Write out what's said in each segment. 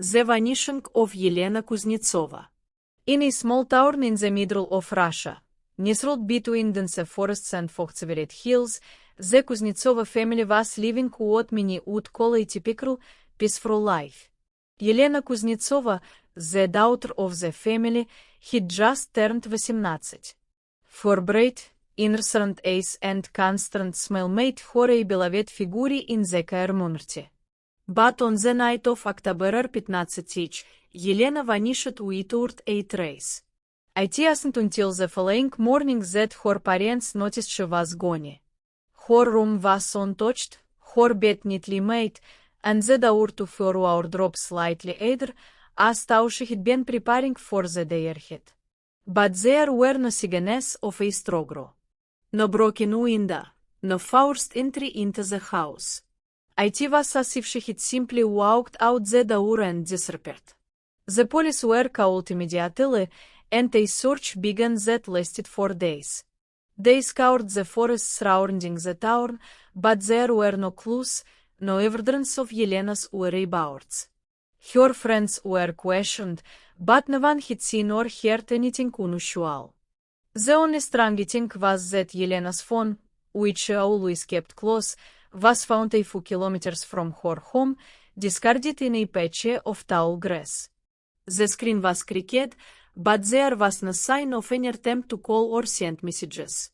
The Vanishing of Елена Кузнецова. In a small town in the middle of Russia, nestled between dense forests and fog-covered hills, the Kuznetsova family was living what many would call a typical, peaceful life. Елена Кузнецова, the daughter of the family, had just turned 18. Her bright, innocent eyes and constant smile made her a beloved figure in the community. But on the night of October 15, Елена vanished without a trace. It wasn't until the following morning that her parents noticed she was gone. Her room was untouched, her bed neatly made, and the door to her wardrobe slightly ajar, as though she had been preparing for the day ahead. But there were no signs of a struggle. No broken window, no forced entry into the house. It was as if she had simply walked out the door and disappeared. The police were called immediately, and a search began that lasted 4 days. They scoured the forests surrounding the town, but there were no clues, no evidence of Yelena's whereabouts. Her friends were questioned, but no one had seen or heard anything unusual. The only strange thing was that Yelena's phone, which she always kept close, was found a few kilometers from her home, discarded in a patch of tall grass. The screen was cracked, but there was no sign of any attempt to call or send messages.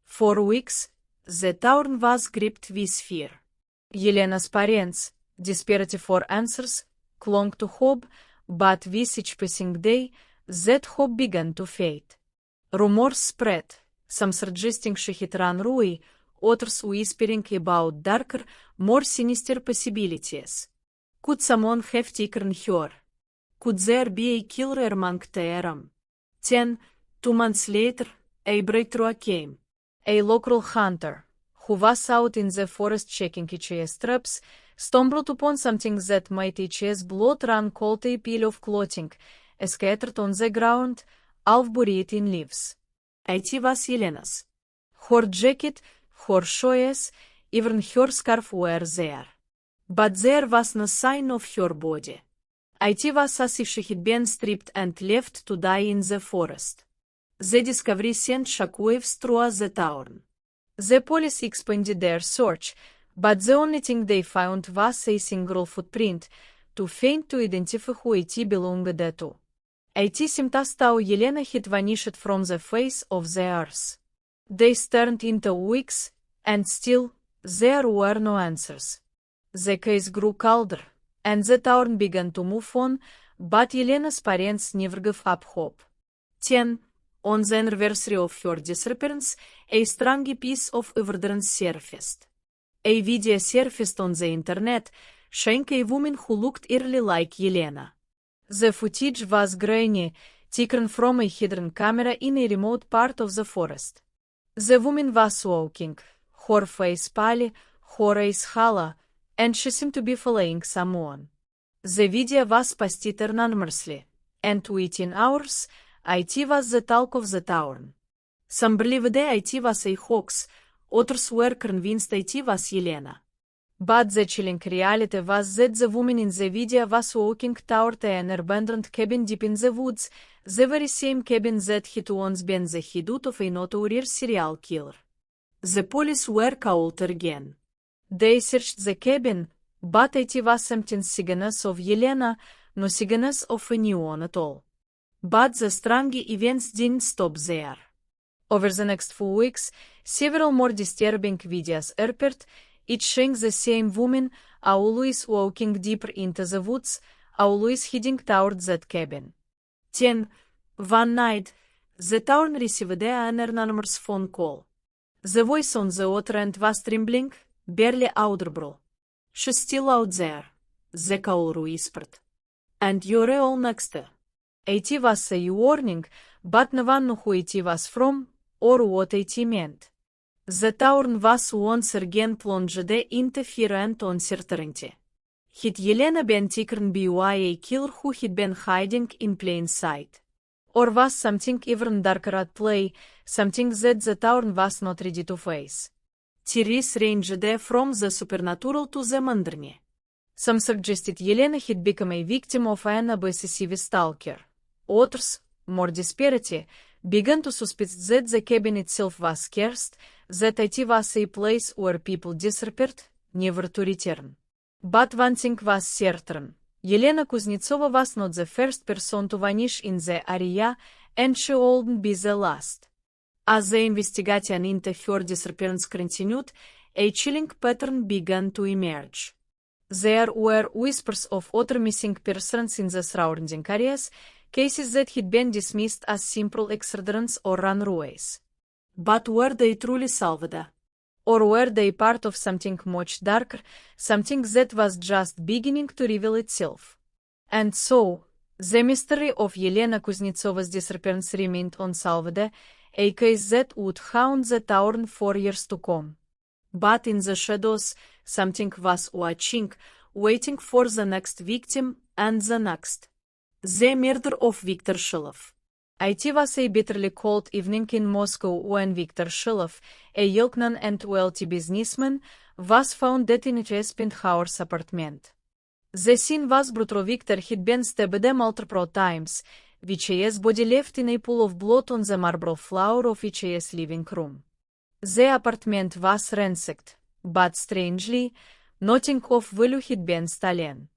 For weeks, the town was gripped with fear. Yelena's parents, desperate for answers, clung to hope, but with each passing day, that hope began to fade. Rumors spread, some suggesting she had run away, others whispering about darker, more sinister possibilities. Could someone have taken her? Could there be a killer among them? 2 months later, a breakthrough came. A local hunter, who was out in the forest checking HES traps, stumbled upon something that made HES blood run cold. A pile of clothing, scattered on the ground, half buried in leaves. It was Yelena's. Her jacket, her shoes, even her scarf were there. But there was no sign of her body. It was as if she had been stripped and left to die in the forest. The discovery sent shockwaves through the town. The police expanded their search, but the only thing they found was a single footprint, too faint to identify who it belonged to. It seemed as though Yelena had vanished from the face of the earth. Days turned into weeks, and still, there were no answers. The case grew colder, and the town began to move on, but Yelena's parents never gave up hope. 10. On the anniversary of her disappearance, a strong piece of evidence surfaced. A video surfaced on the internet, showing a woman who looked eerily like Yelena. The footage was grainy, taken from a hidden camera in a remote part of the forest. The woman was walking, her face pale, her eyes hollow, and she seemed to be following someone. The video was posted anonymously, and within hours, it was the talk of the town. Some believed it was a hoax, others were convinced it was Yelena. But the chilling reality was that the woman in the video was walking toward an abandoned cabin deep in the woods, the very same cabin that had once been the hideout of a notorious serial killer. The police were called again. They searched the cabin, but it was empty signs of Yelena, no signs of anyone at all. But the strange events didn't stop there. Over the next few weeks, several more disturbing videos appeared, each showing the same woman, always walking deeper into the woods, always heading toward that cabin. 10. One night, the town received an anonymous phone call. The voice on the other end was trembling, barely audible. "She's still out there," the caller whispered. "And you're all next." It was a warning, but no one knew who it was from, or what it meant. The town was once again plunged into fear and uncertainty. Had Yelena been taken by a killer who had been hiding in plain sight? Or was something even darker at play, something that the town was not ready to face? Theories ranged from the supernatural to the mundane. Some suggested Yelena had become a victim of an obsessive stalker. Others, more desperately, began to suspect that the cabin itself was cursed, that it was a place where people disappeared, never to return. But one thing was certain. Yelena Kuznetsova was not the first person to vanish in the area, and she wouldn't be the last. As the investigation into her disappearance continued, a chilling pattern began to emerge. There were whispers of other missing persons in the surrounding areas, cases that had been dismissed as simple accidents or runaways. But were they truly solved? Or were they part of something much darker, something that was just beginning to reveal itself? And so, the mystery of Yelena Kuznetsova's disappearance remained unsolved, a case that would haunt the town for years to come. But in the shadows, something was watching, waiting for the next victim, and the next. The murder of Viktor Shilov. It was a bitterly cold evening in Moscow when Viktor Shilov, a young and wealthy businessman, was found dead in his penthouse apartment. The scene was brutal. Viktor had been stabbed multiple times, with his body left in a pool of blood on the marble floor of his living room. The apartment was ransacked, but strangely, nothing of value had been stolen.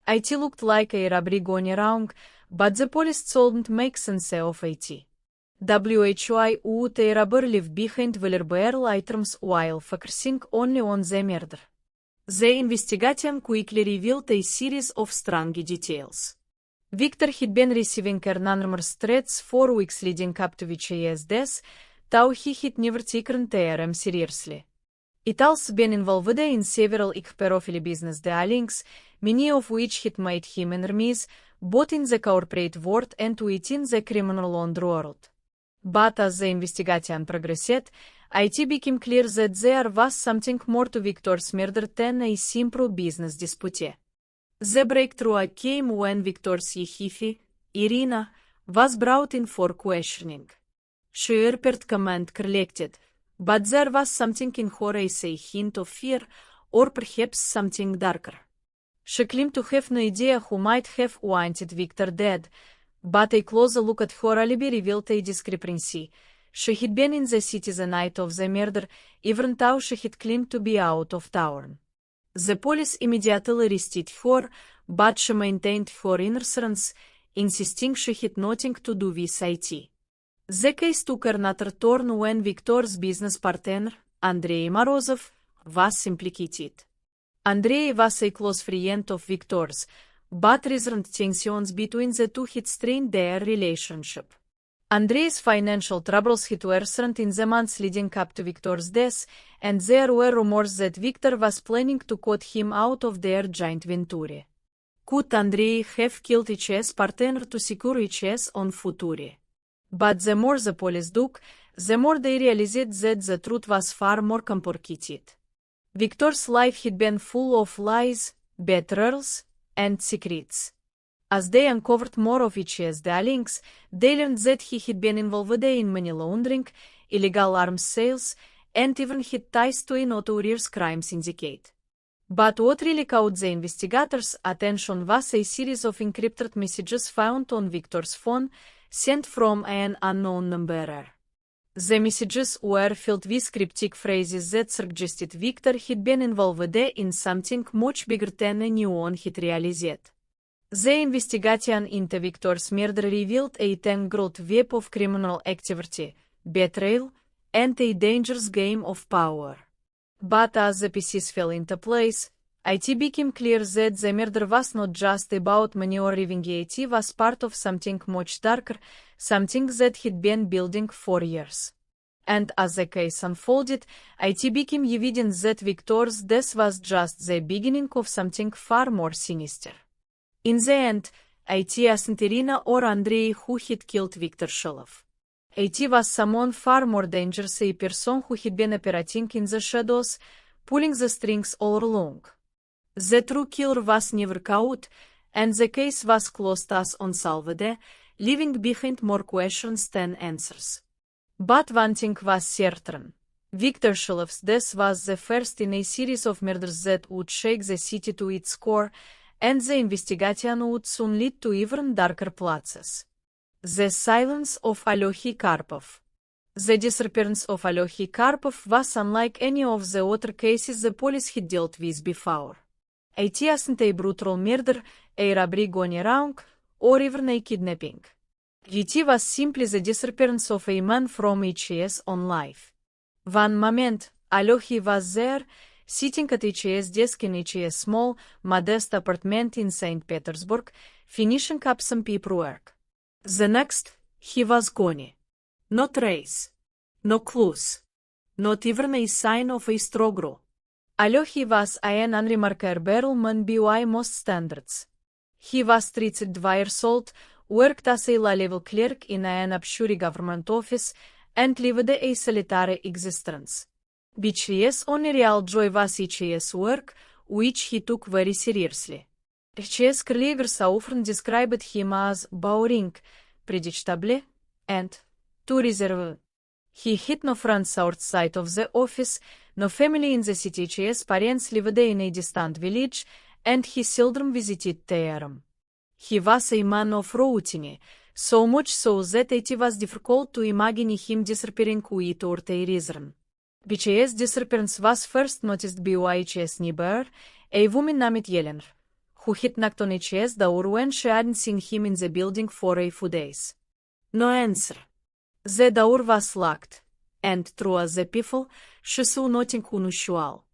It looked like a robbery gone wrong, but the police couldn't make sense of it. Why would a robber leave behind valuable items while focusing only on the murder? The investigation quickly revealed a series of strange details. Viktor had been receiving anonymous threats for weeks leading up to his death, though he had never taken them seriously. It also been involved in several high-profile business dealings, many of which had made him enemies, both in the corporate world and within the criminal underworld. But as the investigation progressed, it became clear that there was something more to Viktor's murder than a simple business dispute. The breakthrough came when Viktor's wife, Irina, was brought in for questioning. She appeared calm and collected, but there was something in her eyes, a hint of fear, or perhaps something darker. She claimed to have no idea who might have wanted Viktor dead, but a closer look at her alibi revealed a discrepancy. She had been in the city the night of the murder, even though she had claimed to be out of town. The police immediately arrested her, but she maintained her innocence, insisting she had nothing to do with it. The case took another turn when Viktor's business partner, Andrei Morozov, was implicated. Andrei was a close friend of Viktor's, but recent tensions between the two had strained their relationship. Andrei's financial troubles had worsened in the months leading up to Viktor's death, and there were rumors that Viktor was planning to cut him out of their joint venture. Could Andrei have killed his partner to secure his own future? But the more the police dug, the more they realized that the truth was far more complicated. Viktor's life had been full of lies, betrayals, and secrets. As they uncovered more of his dealings, they learned that he had been involved in money laundering, illegal arms sales, and even had ties to a notorious crime syndicate. But what really caught the investigators' attention was a series of encrypted messages found on Viktor's phone, sent from an unknown number. The messages were filled with cryptic phrases that suggested Viktor had been involved in something much bigger than anyone had realized. The investigation into Viktor's murder revealed a tangled web of criminal activity, betrayal, and a dangerous game of power. But as the pieces fell into place, it became clear that the murder was not just about money or revenge. It was part of something much darker, something that had been building for years. And as the case unfolded, it became evident that Viktor's death was just the beginning of something far more sinister. In the end, it wasn't Irina or Andrei who had killed Viktor Shilov. It was someone far more dangerous, a person who had been operating in the shadows, pulling the strings all along. The true killer was never caught, and the case was closed as unsolved, leaving behind more questions than answers. But one thing was certain. Victor Shelof's death was the first in a series of murders that would shake the city to its core, and the investigation would soon lead to even darker places. The silence of Alyoshy Karpov. The disappearance of Alyoshy Karpov was unlike any of the other cases the police had dealt with before. It wasn't a brutal murder, a robbery gone wrong, or even a kidnapping. It was simply the disappearance of a man from HES on life. One moment, Alyoshy was there, sitting at HES desk in HES small, modest apartment in St. Petersburg, finishing up some paperwork. The next, he was gone. No trace. No clues. Not even a sign of a struggle. Alyoshy was an unremarkable man by most standards. He was 32 years old, worked as a low-level clerk in an obscure government office, and lived a solitary existence. But his only real joy was his work, which he took very seriously. His colleagues often described him as boring, predictable, and too reserved. He had no friends outside of the office, no family in the city. His parents lived in a distant village, and he seldom visited them. He was a man of routine, so much so that it was difficult to imagine him disappearing without a reason. His disappearance was first noticed by his neighbor, a woman named Yelena, who had knocked on his door when she hadn't seen him in the building for a few days. No answer. The door was locked, and through the people, she saw nothing unusual.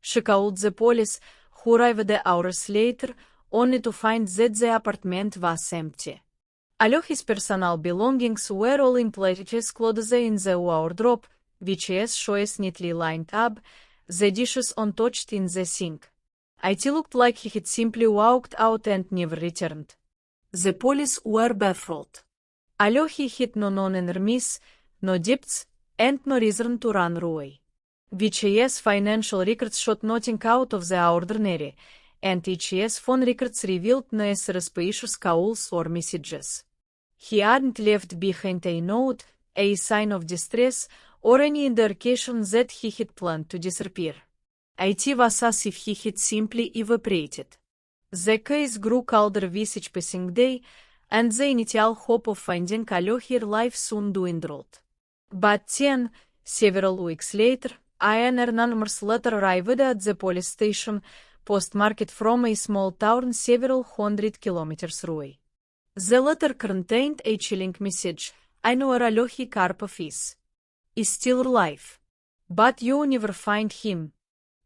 She called the police, who arrived hours later, only to find that the apartment was empty. Alyoshy's personal belongings were all in places clothes in the wardrobe, which his shoes neatly lined up, the dishes untouched in the sink. It looked like he had simply walked out and never returned. The police were baffled. Alyoshy had no known enemies, no debts, and no reason to run away. HES financial records showed nothing out of the ordinary, and HES phone records revealed no suspicious calls or messages. He hadn't left behind a note, a sign of distress, or any indication that he had planned to disappear. It was as if he had simply evaporated. The case grew colder with each passing day, and the initial hope of finding Alyoshy's life soon dwindled. But then, several weeks later, an anonymous letter arrived at the police station, postmarked from a small town several hundred kilometers away. The letter contained a chilling message: "I know where Alyoshy Karpov is. He's still alive. But you never find him."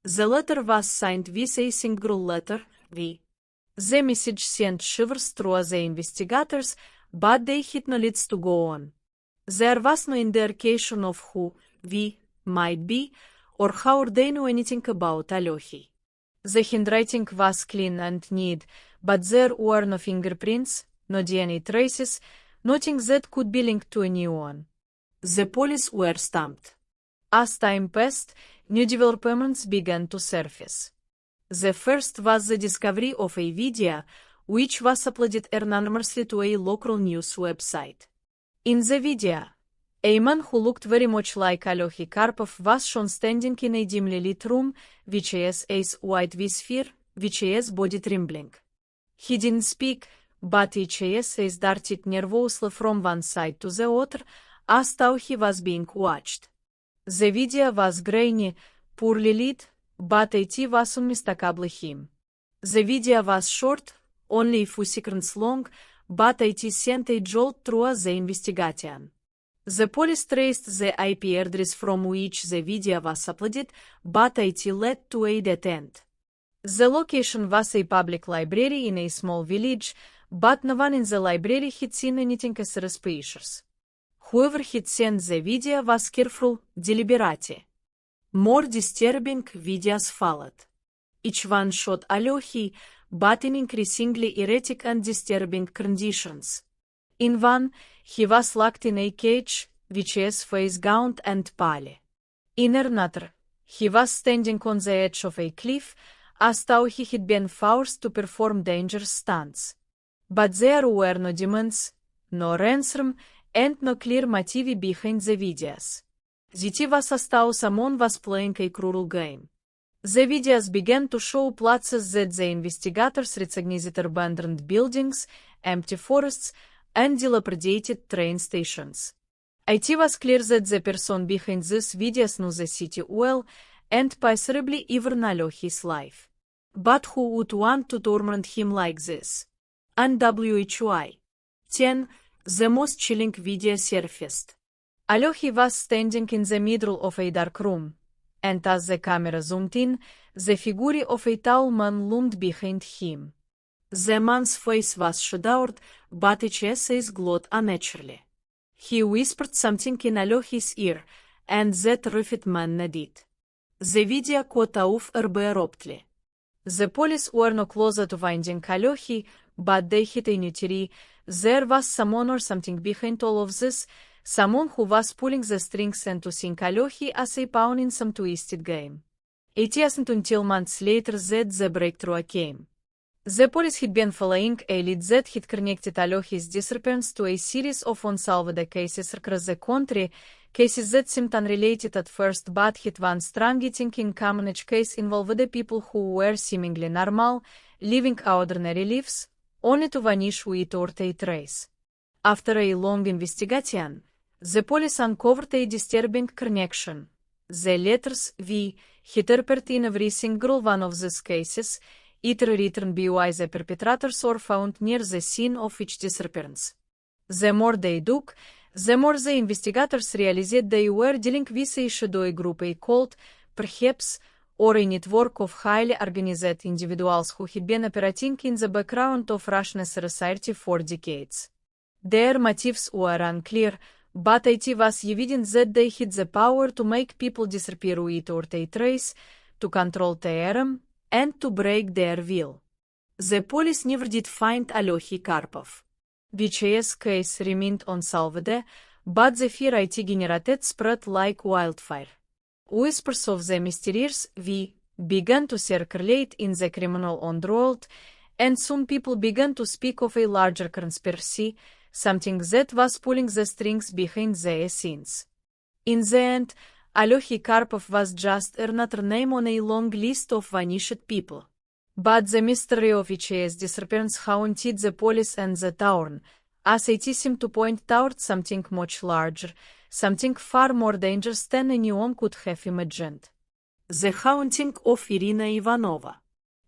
The letter was signed with a single letter, V. The message sent shivers through the investigators, but they had no leads to go on. There was no indication of who V might be, or how they knew anything about Alyoshy. The handwriting was clean and neat, but there were no fingerprints, no DNA traces, nothing that could be linked to anyone. The police were stumped. As time passed, new developments began to surface. The first was the discovery of a video, which was uploaded anonymously to a local news website. In the video, a man who looked very much like Alyoshy Karpov was shown standing in a dimly lit room, which is eyes wide with fear, which is body trembling. He didn't speak, but each eyes darted nervously from one side to the other, as though he was being watched. The video was grainy, poorly lit, but it was unmistakably him. The video was short, only a few seconds long, but it sent a jolt through the investigation. The police traced the IP address from which the video was uploaded, but it led to a dead end. The location was a public library in a small village, but no one in the library had seen anything suspicious. Whoever had sent the video was careful, deliberate. More disturbing videos followed. Each one showed Alyoshy, but in increasingly erratic and disturbing conditions. In one, he was locked in a cage, which is face gaunt and pale. In another, he was standing on the edge of a cliff, as though he had been forced to perform dangerous stunts. But there were no demands, no ransom, and no clear motive behind the videos. Ziti was astau someone was playing a cruel game. The videos began to show places that the investigators recognized abandoned buildings, empty forests, and dilapidated train stations. It was clear that the person behind these videos knew the city well, and possibly even knew his life. But who would want to torment him like this? And why? 10. The most chilling video surfaced. Alohi was standing in the middle of a dark room, and as the camera zoomed in, the figure of a tall man loomed behind him. The man's face was shadowed, but his eyes glowed unnaturally. He whispered something in Alohi's ear, and that terrified man nodded. The video caught off abruptly. The police were no closer to finding Alohi, but they hit a new theory. There was someone or something behind all of this, someone who was pulling the strings and using Alohi as a pawn in some twisted game. It wasn't until months later that the breakthrough came. The police had been following a lead that had connected Alohi's disappearance to a series of unsolved cases across the country, cases that seemed unrelated at first but had one strong thing in common. Each case involved the people who were seemingly normal, living ordinary lives, only to vanish without a trace. After a long investigation, the police uncovered a disturbing connection. The letters V had appeared in every single one of these cases, either written by the perpetrators or found near the scene of each disappearance. The more they dug, the more the investigators realized they were dealing with a shadowy group, a cult, perhaps, or a network of highly organized individuals who had been operating in the background of Russian society for decades. Their motives were unclear, but it was evident that they had the power to make people disappear without a trace, to control them, and to break their will. The police never did find Alohi Karpov. VHS case remained unsolved, but the fear it generated spread like wildfire. Whispers of the mysterious V began to circulate in the criminal underworld, and soon people began to speak of a larger conspiracy, something that was pulling the strings behind the scenes. In the end, Alohi Karpov was just another name on a long list of vanished people. But the mystery of his disappearance haunted the police and the town, as it seemed to point toward something much larger, something far more dangerous than anyone could have imagined. The haunting of Irina Ivanova.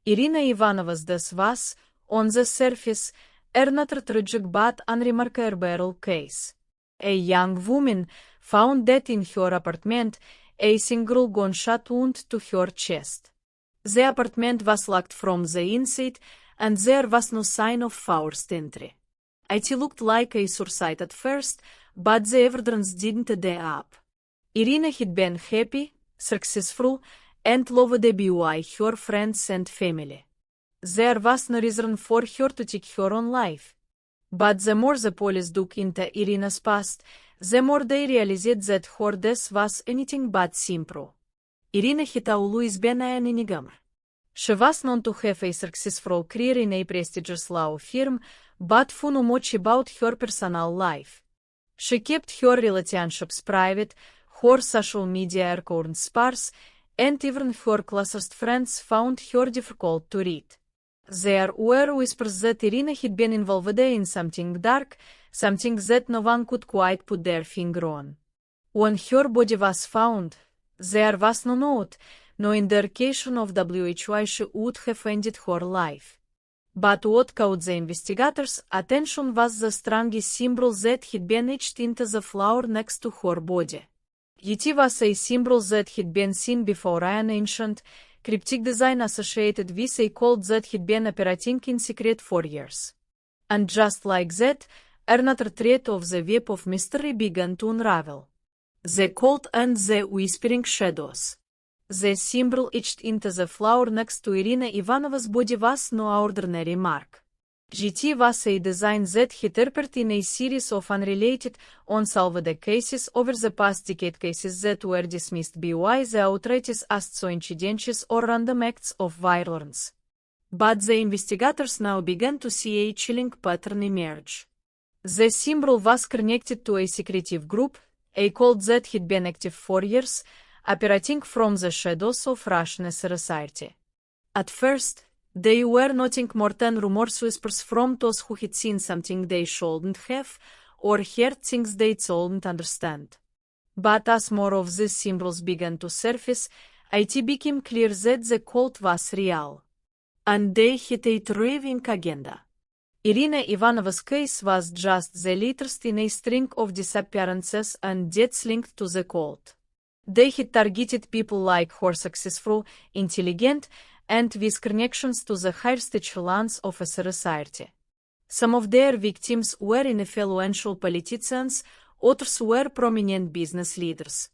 Irina Ivanova's death was, on the surface, another tragic but unremarkable case. A young woman found dead in her apartment, a single gunshot wound to her chest. The apartment was locked from the inside, and there was no sign of forced entry. It looked like a suicide at first, but the evidence didn't add up. Irina had been happy, successful, and loved by her friends and family. There was no reason for her to take her own life. But the more the police dug into Irina's past, the more they realized that her death was anything but simple. Irina had always been an enigma. She was known to have a successful career in a prestigious law firm, but who knew much about her personal life. She kept her relationships private, her social media accounts sparse, and even her closest friends found her difficult to read. There were whispers that Irina had been involved in something dark, something that no one could quite put their finger on. When her body was found, there was no note, no indication of why she would have ended her life. But what caught the investigators' attention was the strongest symbol that had been etched into the floor next to her body. It was a symbol that had been seen before, an ancient, cryptic design associated with a cult that had been operating in secret for years. And just like that, another thread of the web of mystery began to unravel. The cult and the whispering shadows. The symbol etched into the floor next to Irina Ivanova's body was no ordinary mark. It was a design that had appeared in a series of unrelated, unsolved cases over the past decade, cases that were dismissed by the authorities as coincidences or random acts of violence. But the investigators now began to see a chilling pattern emerge. The symbol was connected to a secretive group, A cult that had been active for years, operating from the shadows of Russian society. At first, they were nothing more than rumors, whispers from those who had seen something they shouldn't have, or heard things they couldn't understand. But as more of these symbols began to surface, it became clear that the cult was real. And they had a thriving agenda. Irina Ivanova's case was just the latest in a string of disappearances and deaths linked to the cult. They had targeted people like her, successful, intelligent, and with connections to the highest echelons of a society. Some of their victims were influential politicians, others were prominent business leaders.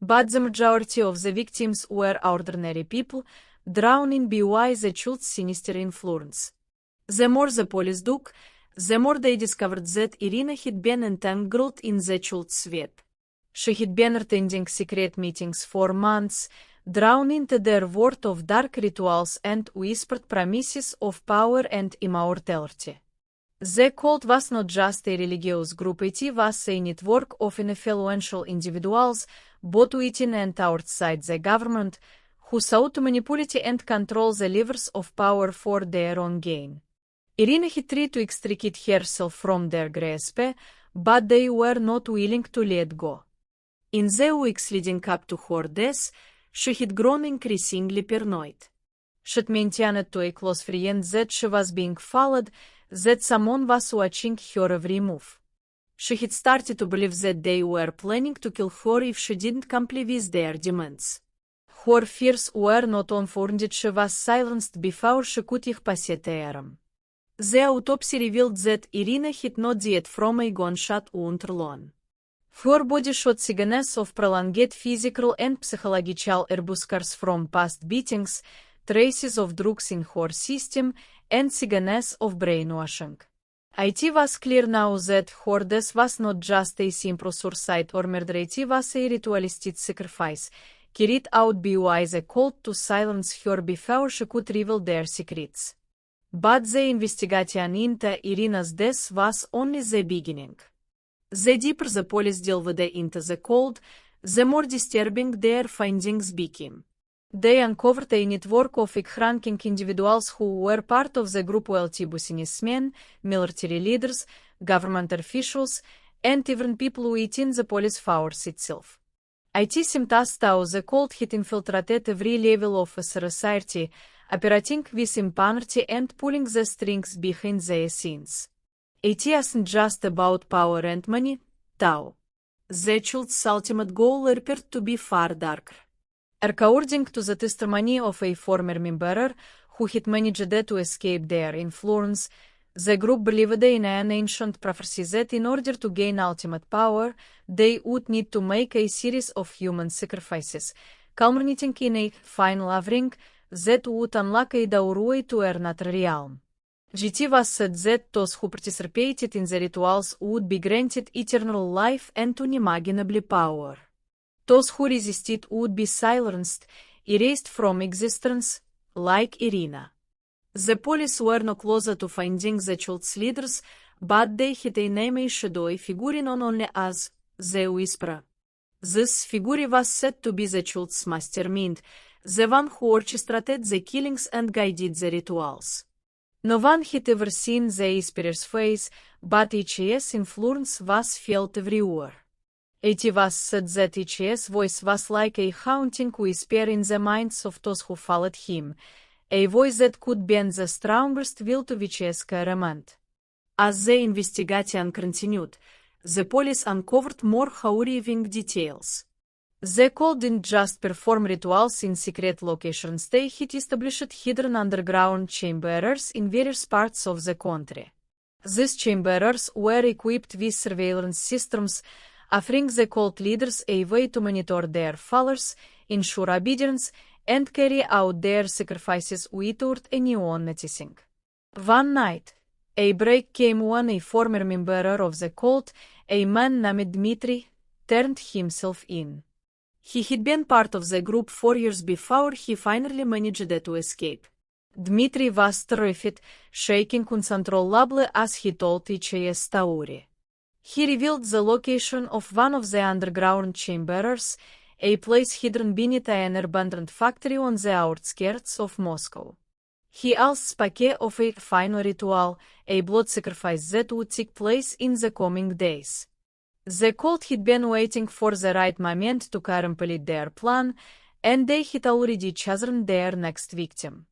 But the majority of the victims were ordinary people, drawn in by the cult's sinister influence. The more the police dug, the more they discovered that Irina had been entangled in the cult's web. She had been attending secret meetings for months, drawn into their world of dark rituals and whispered promises of power and immortality. The cult was not just a religious group, it was a network of influential individuals, both within and outside the government, who sought to manipulate and control the levers of power for their own gain. Irina had tried to extricate herself from their grasp, but they were not willing to let go. In the weeks leading up to her death, she had grown increasingly paranoid. She had maintained to a close friend that she was being followed, that someone was watching her every move. She had started to believe that they were planning to kill her if she didn't comply with their demands. Her fears were not unfounded. She was silenced before she could pass a term. The autopsy revealed that Irina had not died from a gunshot wound alone. Her body showed signs of prolonged physical and psychological abuse, scars from past beatings, traces of drugs in her system, and signs of brainwashing. It was clear now that her death was not just a simple suicide or murder, it was a ritualistic sacrifice, carried out by the cult to silence her before she could reveal their secrets. But the investigation into Irina's death was only the beginning. The deeper the police delved into the cult, the more disturbing their findings became. They uncovered a network of high-ranking individuals who were part of the group, wealthy businessmen, military leaders, government officials, and even people within the police force itself. It seemed as though the cult had infiltrated every level of society, operating with impunity and pulling the strings behind the scenes. It isn't just about power and money, though. The cult's ultimate goal appeared to be far darker. According to the testimony of a former member who had managed to escape their influence, the group believed in an ancient prophecy that in order to gain ultimate power, they would need to make a series of human sacrifices, culminating in a final offering that would unlock a doorway to another realm. It was said that those who participated in the rituals would be granted eternal life and unimaginable power. Those who resisted would be silenced, erased from existence, like Irina. The police were no closer to finding the cult's leaders, but they had a name, a shadow, figure known only as the Whisperer. This figure was said to be the cult's mastermind, the one who orchestrated the killings and guided the rituals. No one had ever seen the Whisperer's face, but his influence was felt everywhere. It was said that his voice was like a haunting whisper in the minds of those who followed him, a voice that could bend the strongest will to which experiment. As the investigation continued, the police uncovered more horrifying details. The cult didn't just perform rituals in secret locations, they had established hidden underground chambers in various parts of the country. These chambers were equipped with surveillance systems, offering the cult leaders a way to monitor their followers, ensure obedience, and carry out their sacrifices without anyone noticing. One night, a break came when a former member of the cult, a man named Dmitry, turned himself in. He had been part of the group 4 years before he finally managed to escape. Dmitry was terrified, shaking uncontrollably as he told his story. He revealed the location of one of the underground chambers, a place hidden beneath an abandoned factory on the outskirts of Moscow. He also spoke of a final ritual, a blood sacrifice that would take place in the coming days. The cult had been waiting for the right moment to complete their plan, and they had already chosen their next victim.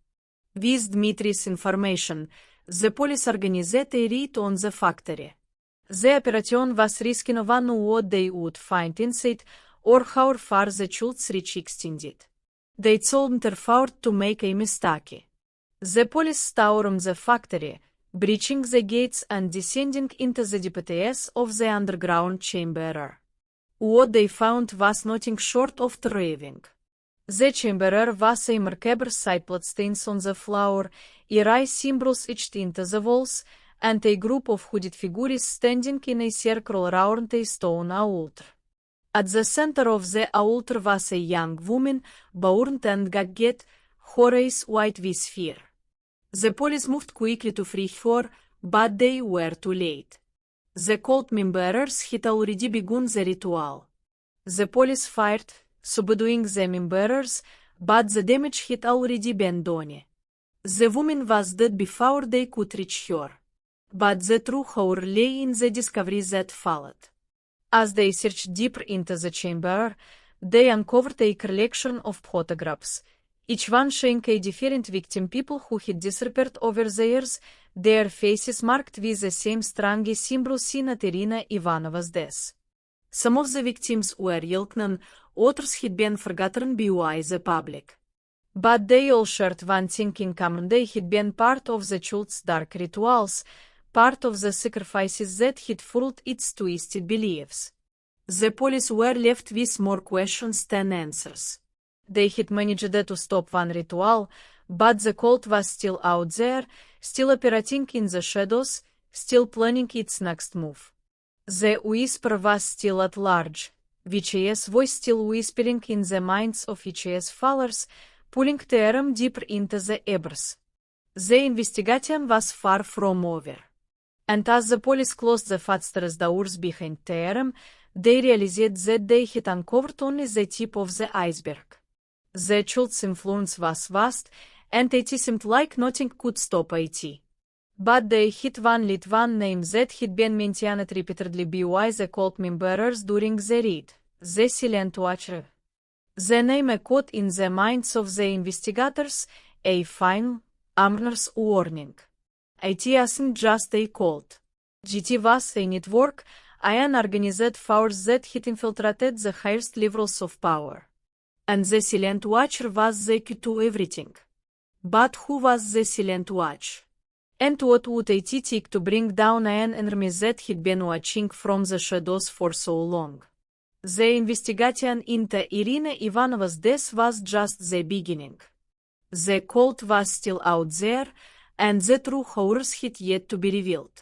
With Dmitri's information, the police organized a raid on the factory. The operation was risking on what they would find inside, or how far the cult's reach extended. They told effort to make a mistake. The police stormed the factory, breaching the gates and descending into the depths of the underground chamber. What they found was nothing short of terrifying. The chamber was a macabre sight: bloodstains on the floor, eerie symbols etched into the walls, and a group of hooded figures standing in a circle around a stone altar. At the center of the altar was a young woman, bound and gagged, her eyes wide with fear. The police moved quickly to free her, but they were too late. The cult members had already begun the ritual. The police fired, subduing the members, but the damage had already been done. The woman was dead before they could reach her. But the true horror lay in the discovery that followed. As they searched deeper into the chamber, they uncovered a collection of photographs, each one showing a different victim, people who had disappeared over the years, their faces marked with the same strange symbol seen at Irina Ivanova's death. Some of the victims were well-known, others had been forgotten by the public. But they all shared one thing in common: they had been part of the cult's dark rituals, part of the sacrifices that had fueled its twisted beliefs. The police were left with more questions than answers. They had managed to stop one ritual, but the cult was still out there, still operating in the shadows, still planning its next move. The whisper was still at large, VHS voice still whispering in the minds of VHS followers, pulling them deeper into the abyss. The investigation was far from over. And as the police closed the fastest doors behind them, they realized that they had uncovered only the tip of the iceberg. The cult's influence was vast, and it seemed like nothing could stop it. But they had one lead, one name that had been mentioned repeatedly by the cult members during the raid: the Silent Watcher. The name echoed in the minds of the investigators, a final, ominous warning. It wasn't just a cult. It was a network, an organized force that had infiltrated the highest levels of power. And the Silent Watcher was the key to everything. But who was the Silent Watch? And what would it take to bring down an enemy that had been watching from the shadows for so long? The investigation into Irina Ivanova's death was just the beginning. The cult was still out there, and the true horrors had yet to be revealed.